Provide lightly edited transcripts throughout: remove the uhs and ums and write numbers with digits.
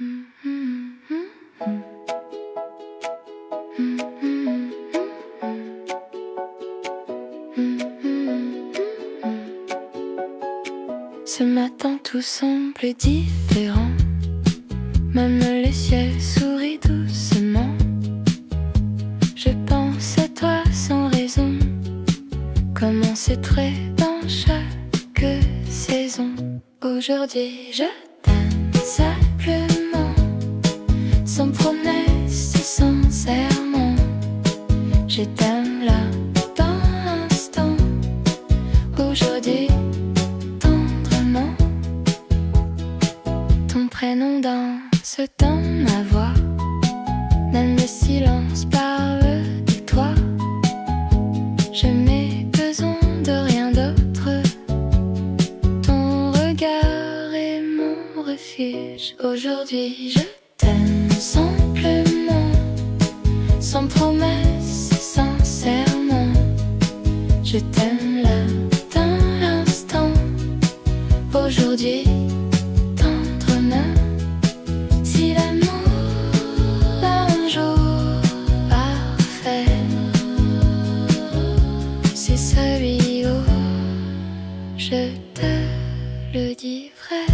Ce matin tout semble différent, même le ciel sourit doucement. Je pense à toi sans raison, comment c'est vrai dans chaque saison. Aujourd'hui je t'aime simplement, sans promesse, sans serment. Je t'aime là, dans l'instant, aujourd'hui tendrement. Ton prénom danse dans ma voix, même le silence parle de toi. Je n'ai besoin de rien d'autre, ton regard est mon refuge. Aujourd'hui je t'aime simplement, sans promesse, sans serment. Je t'aime là, dans l'instant, aujourd'hui tendrement. Si l'amour un jour parfait, c'est celui où je te le dis vrai.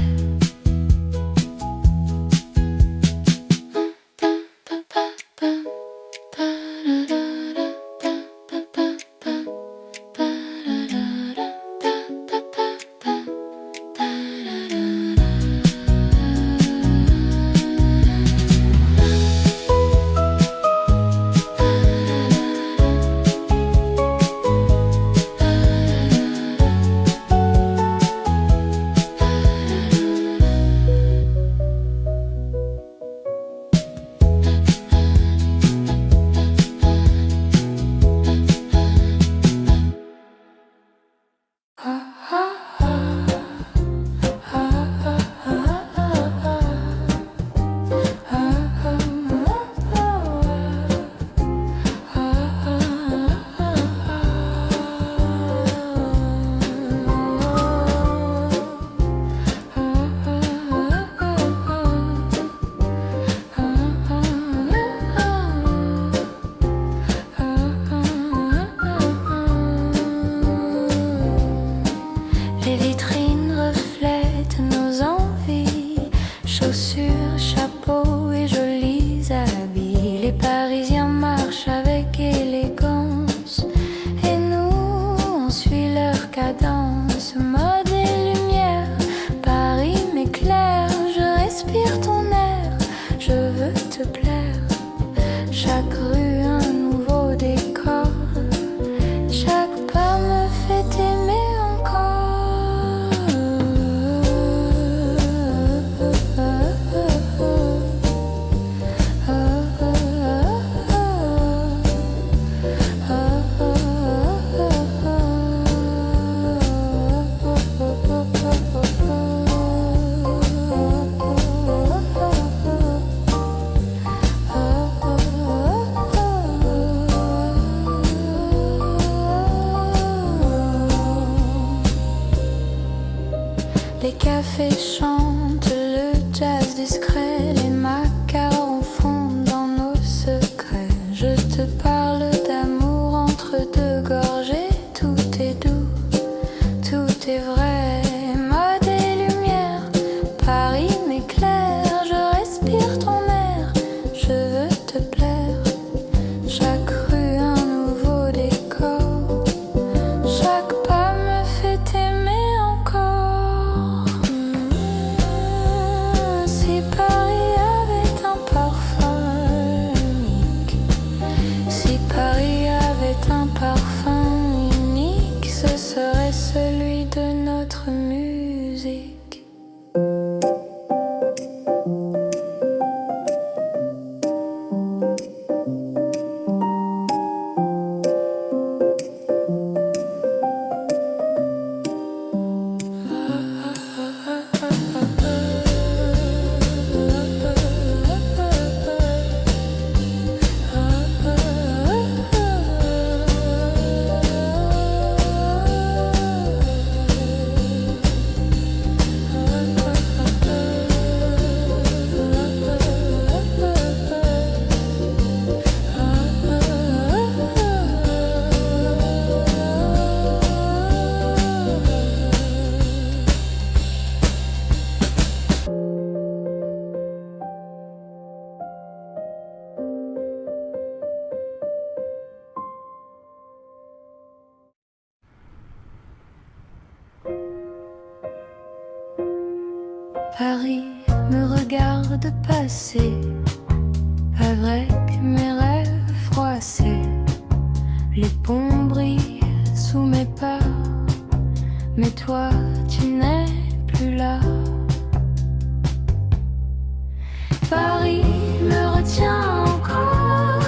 Les vitrines reflètent nos envies, chaussures, chapeaux et jolis habits. Les Parisiens marchent avec élégance et nous, on suit leur cadence. Mode et lumière, Paris m'éclaire. Je respire ton air, je veux te plaire. Chaque rue un nouveau décor, chaque pas me fait aimer encore. Les cafés chantent le jazz discret, les macarons fondent dans nos secrets. Je te parle d'amour entre deux gorgées, tout est doux, tout est vrai. Mode et lumière, Paris m'éclaire. Je respire ton air, je veux te plaire. Chaque rue un nouveau décor, chaque pas me fait aimer encore. Si Paris regarde passer avec mes rêves froissés. Les ponts brillent sous mes pas, mais toi tu n'es plus là. Paris me retient encore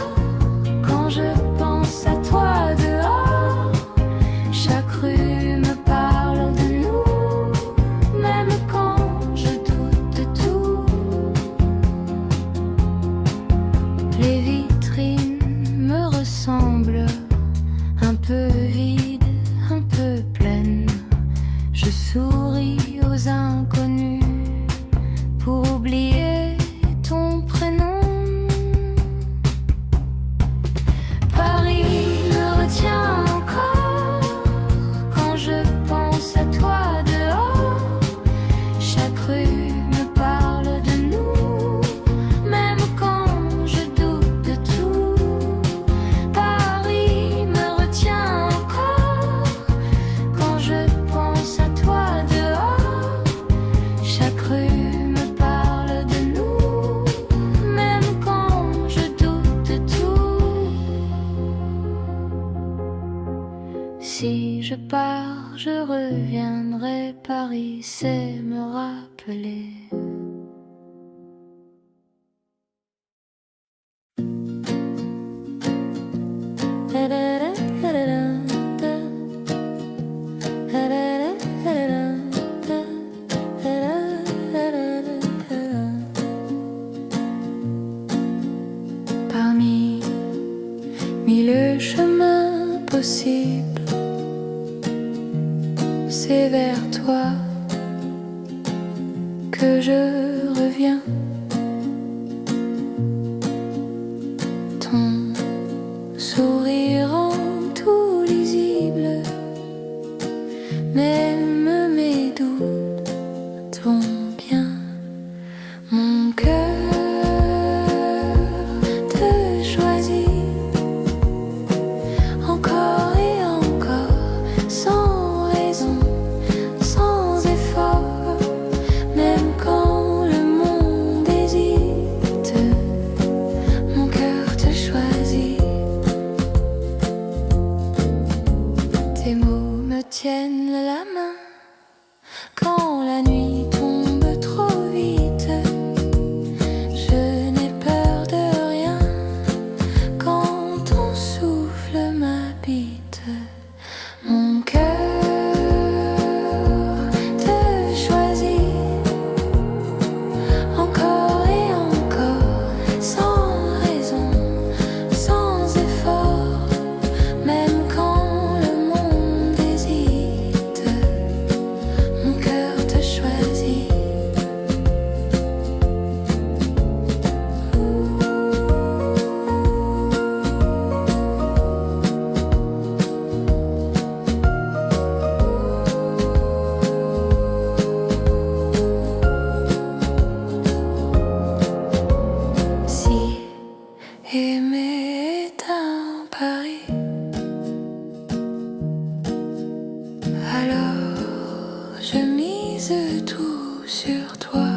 quand je pense à toi dehors. Chaque rue me parle de nous, même quand je doute de tout. Les vitrines me ressemblent, un peu vides, un peu pleines. Je souris aux inconnus pour oublier ton prénom. Paris me retient encore quand je pense à toi dehors. Chaque rue me parle de nous, même quand je doute de tout. Paris me retient encore quand je pense à toi dehors. Chaque rue me parle de nous, même quand je doute de tout. Si je pars, je reviendrai. Paris, c'est me rappeler. Parmi mille chemins possibles, c'est vers toi que je reviens. Ton sourire rend tout lisible, même mes doutes vont bien. Mon cœur te choisit encore et encore, sans raison, sans effort, même quand le monde hésite. Mon cœur te choisit. Tes mots me tiennent la main quand la nuit tombe trop vite. Je n'ai peur de rien quand ton souffle m'habite. Mon cœur te choisit encore et encore, sans raison, sans effort, même quand le monde hésite. Mon cœur te choisit. Si aimer est un pari, alors je mise tout sur toi.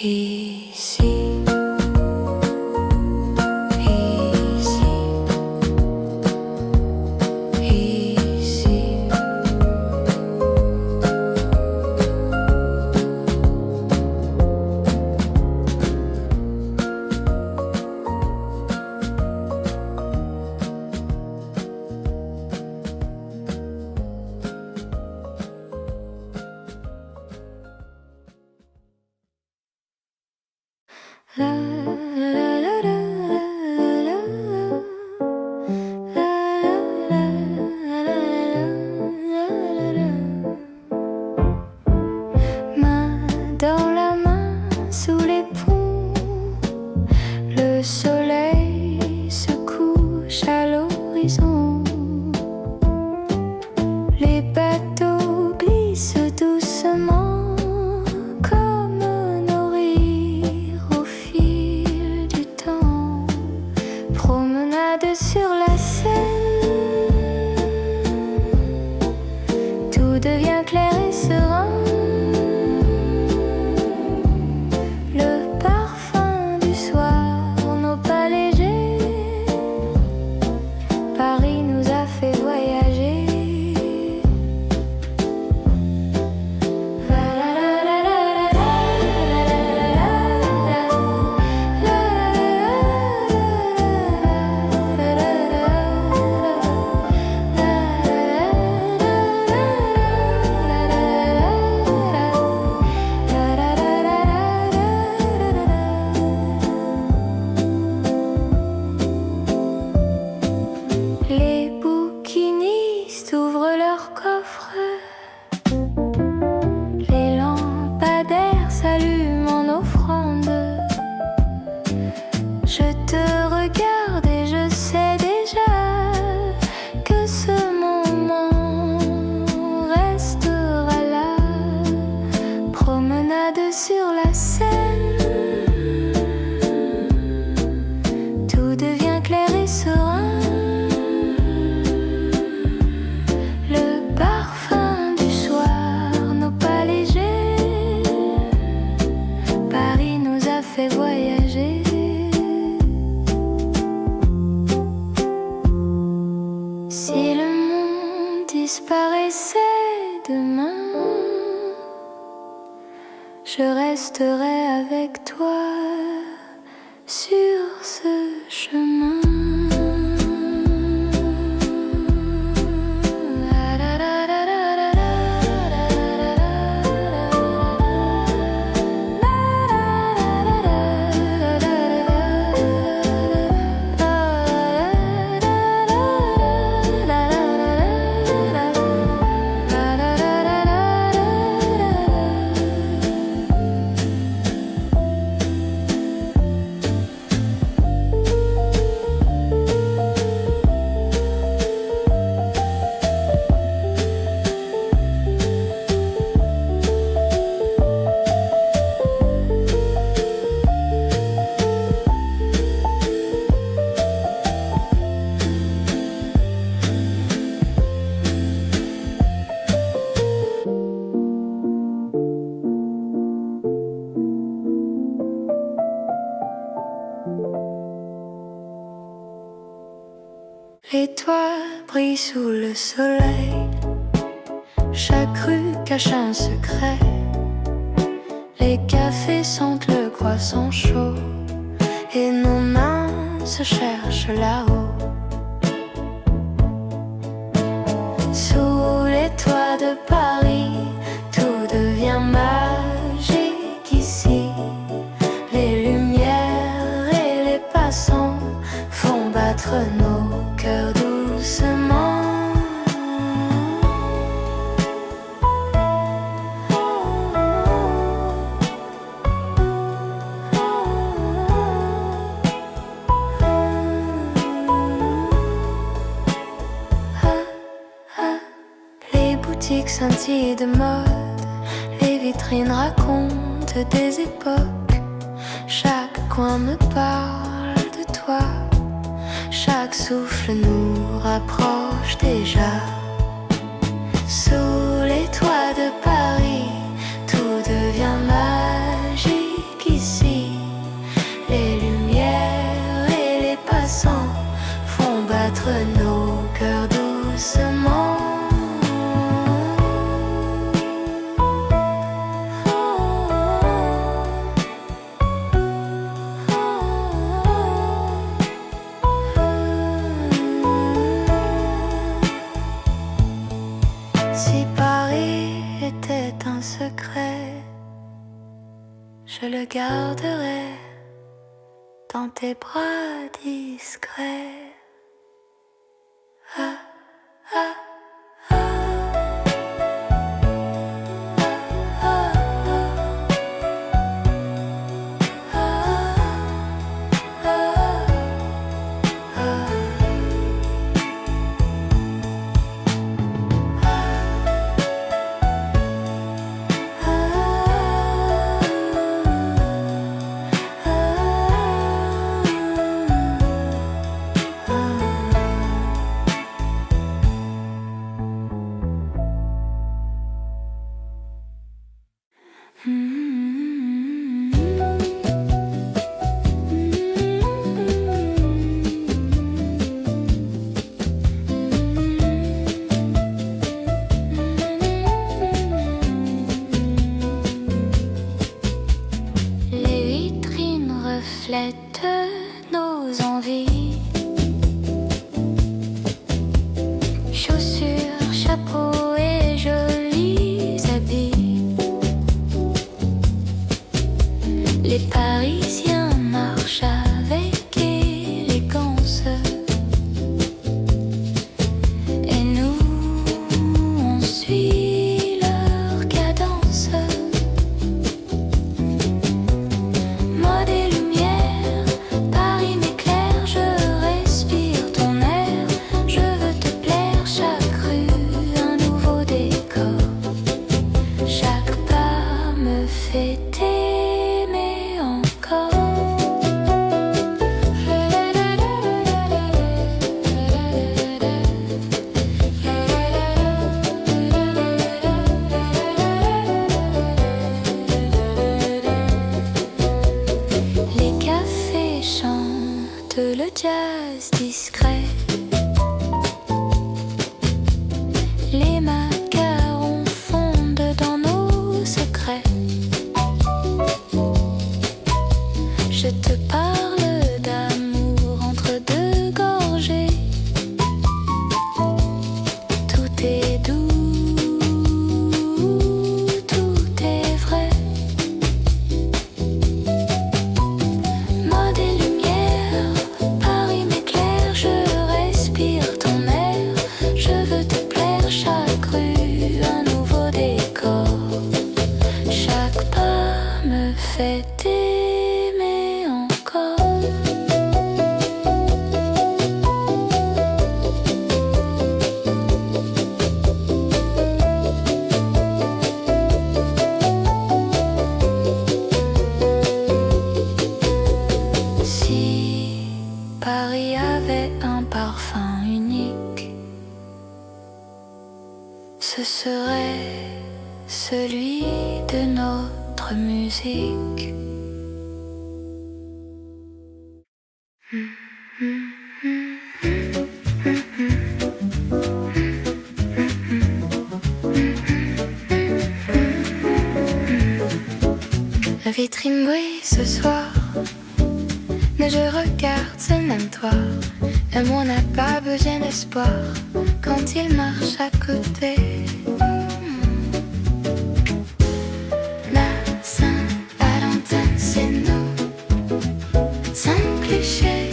Ici, ici, ici. La la la la la main dans la main sous les ponts, le soleil se couche à l'horizon. Les bateaux glissent doucement comme nos rires au fil du temps. Promenade sur la Seine, tout devient clair et serein. promenade sur la Seine. Tout devient clair et serein. Le parfum du soir, nos pas légers. Paris nous a fait voyager. Si le monde disparaissait demain, je resterai avec toi sur ce chemin. Les toits brillent sous le soleil. Chaque rue cache un secret. Les cafés sentent le croissant chaud et nos mains se cherchent là-haut. Sous les toits de Paris, tout devient magique ici. Les lumières et les passants font battre nos cœur doucement. Les boutiques scintillent de mode, les vitrines racontent des époques. Chaque coin me parle de toi. Chaque souffle nous rapproche déjà. Sous les toits de Paris, tout devient magique ici. Les lumières et les passants font battre nos cœurs doucement. Si Paris était un secret, je le garderai dans tes bras discrets. Ah, ah, ah. Ah, ah, ah. Ah, ah. Les vitrines reflètent nos envies. Chaussures, chapeaux et jolis habits. Les Parisiens marchent avec élégance. Et nous, on suit leur cadence. Mode et lumière, Paris m'éclaire, je respire ton air. Je veux te plaire, chaque rue, un nouveau décor. Chaque pas me fait t'aimer encore. Les cafés chantent le jazz discret. Les macarons fondent dans nos secrets. Je te parle d'amour entre deux gorgées. Tout est doux, tout est vrai. Mode et lumière, Paris m'éclaire, je respire ton air. Je veux te plaire, chaque rue un nouveau décor. Chaque pas me fait t'aimer encore. Si Paris avait un parfum unique, ce serait celui de notre musique. La vitrine brille ce soir, mais je regarde ce même toit. L'amour n'a pas besoin d'espoir quand il marche à côté. La Saint-Valentin, c'est nous, sans cliché,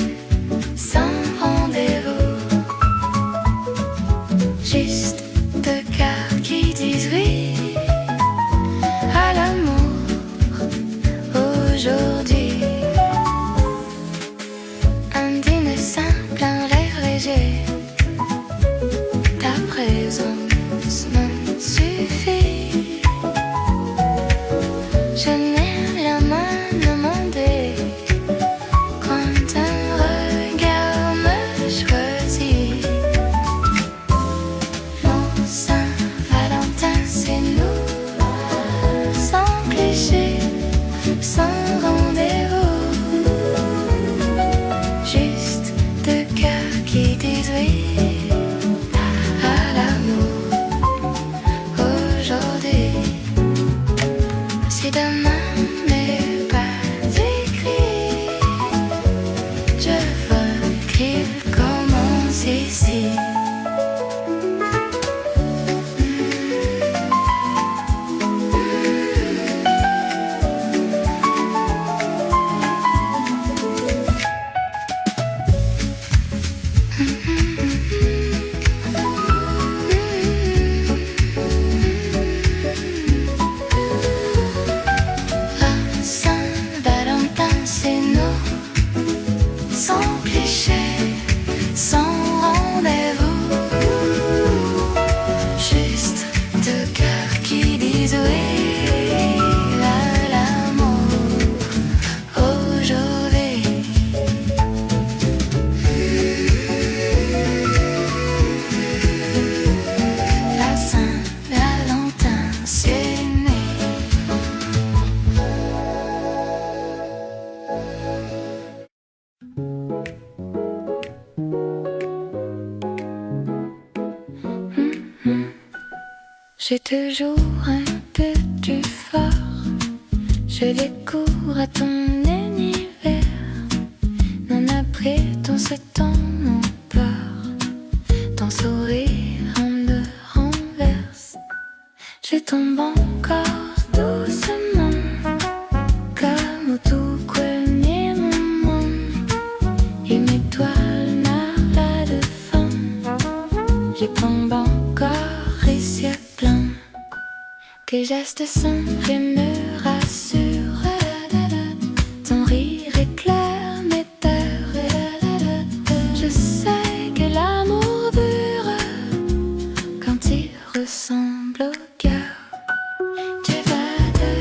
sans rendez-vous. Juste deux cœurs qui disent oui à l'amour aujourd'hui. Un dîner simple, un rêve léger. Ta présence me suffit. Je n'ai rien à demander quand un regard me choisit. Mon Saint-Valentin, c'est nous, sans cliché, sans rendez-vous. Juste deux cœurs qui disent oui à l'amour aujourd'hui. Si demain n'est pas écrit, je veux qu'il commence ici. La Saint-Valentin, c'est nous, sans cliché, sans rendez-vous. Juste deux cœurs qui disent oui à l'amour aujourd'hui. La Saint-Valentin, c'est né. J'ai toujours un peu du fort. Je les cours à ton univers. Non, après ton ce temps, mon peur. Ton sourire me renverse. Je tombe encore doucement, comme au tout premier moment. Et mes toiles n'ont pas de fin. Je tombe encore les yeux pleins. Tes gestes simples me rassurent. Ton rire éclaire mes terres. Je sais que l'amour dure quand il ressemble au cœur. Tu vas de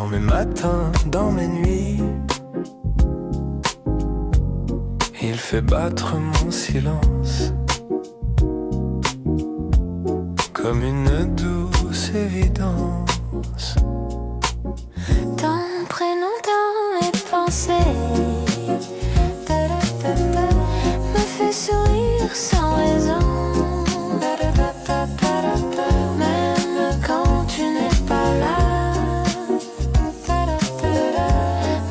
Dans mes matins, dans mes nuits, il fait battre mon silence comme une douce évidence. Ton prénom dans mes pensées me fait sourire sans raison. Même quand tu n'es pas là,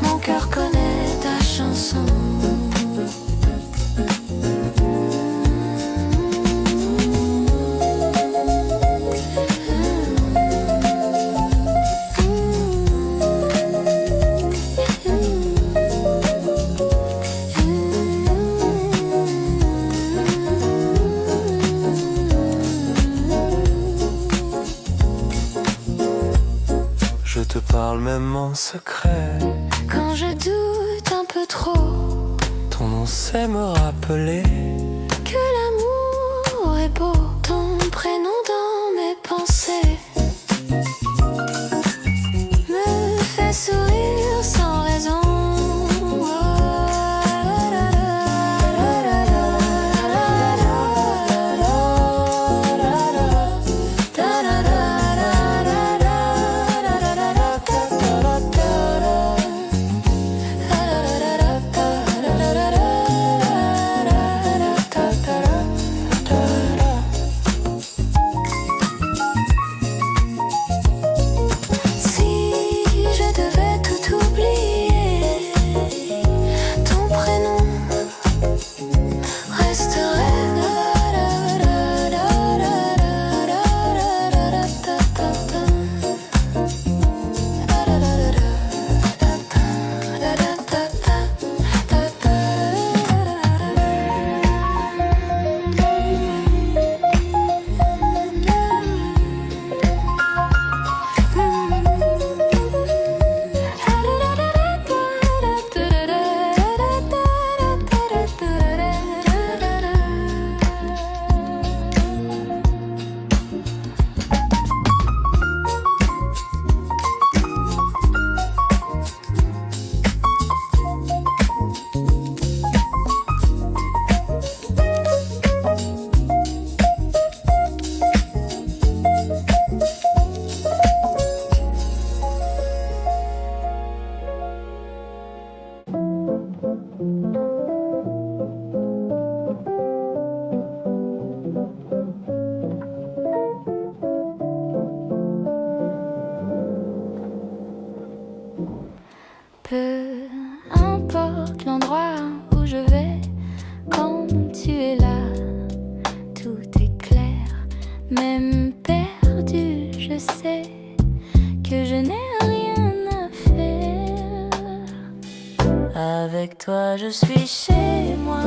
mon cœur connaît ta chanson. Je te parle même en secret. Quand je doute un peu trop, Ton nom sait me rappeler que l'amour est beau. Ton prénom dans mes pensées me fait sourire sans raison. Si je devais tout oublier, ton prénom resterait. Peu importe l'endroit où je vais, quand tu es là, tout est clair. Même perdu, je sais que je n'ai rien à faire. Avec toi, je suis chez moi.